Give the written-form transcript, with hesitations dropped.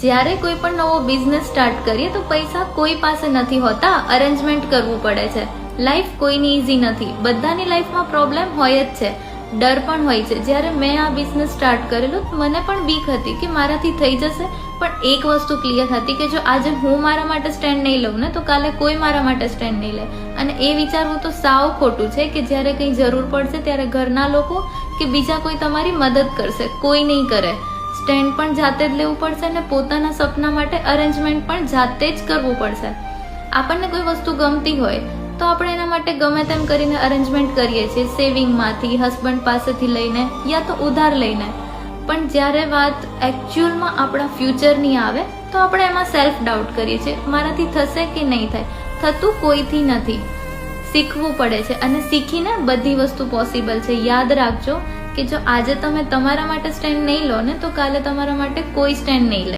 જ્યારે કોઈ પણ નવો બિઝનેસ સ્ટાર્ટ કરીએ તો પૈસા કોઈ પાસે નથી હોતા, અરેન્જમેન્ટ કરવું પડે છે. લાઈફ કોઈની ઈઝી નથી, બધાની લાઈફમાં પ્રોબ્લેમ હોય જ છે, ડર પણ હોય છે. જ્યારે મેં આ બિઝનેસ સ્ટાર્ટ કરેલો મને પણ બીક હતી કે મારાથી થઈ જશે, પણ એક વસ્તુ ક્લિયર હતી કે જો આજે હું મારા માટે સ્ટેન્ડ નહીં લઉં ને તો કાલે કોઈ મારા માટે સ્ટેન્ડ નહીં લે. અને એ વિચારવું તો સાવ ખોટું છે કે જ્યારે કંઈ જરૂર પડશે ત્યારે ઘરના લોકો કે બીજા કોઈ તમારી મદદ કરશે, કોઈ નહીં કરે. સ્ટેન્ડ પણ જાતે જ લેવું પડશે અને પોતાના સપના માટે અરેન્જમેન્ટ પણ જાતે જ કરવું પડશે. આપણને કોઈ વસ્તુ ગમતી હોય તો આપણે એના માટે ગમે તેમ કરીને અરેન્જમેન્ટ કરીએ છીએ, સેવિંગમાંથી, હસબન્ડ પાસેથી લઈને યા તો ઉધાર લઈને. પણ જ્યારે વાત એકચ્યુઅલમાં આપણા ફ્યુચરની આવે તો આપણે એમાં સેલ્ફ ડાઉટ કરીએ છીએ, મારાથી થશે કે નહીં થાય. થતું કોઈથી નથી, શીખવું પડે છે અને શીખીને બધી વસ્તુ પોસિબલ છે. યાદ રાખજો કે જો આજે તમે તમારા માટે સ્ટેન્ડ નહીં લો ને તો કાલે તમારા માટે કોઈ સ્ટેન્ડ નહીં લે.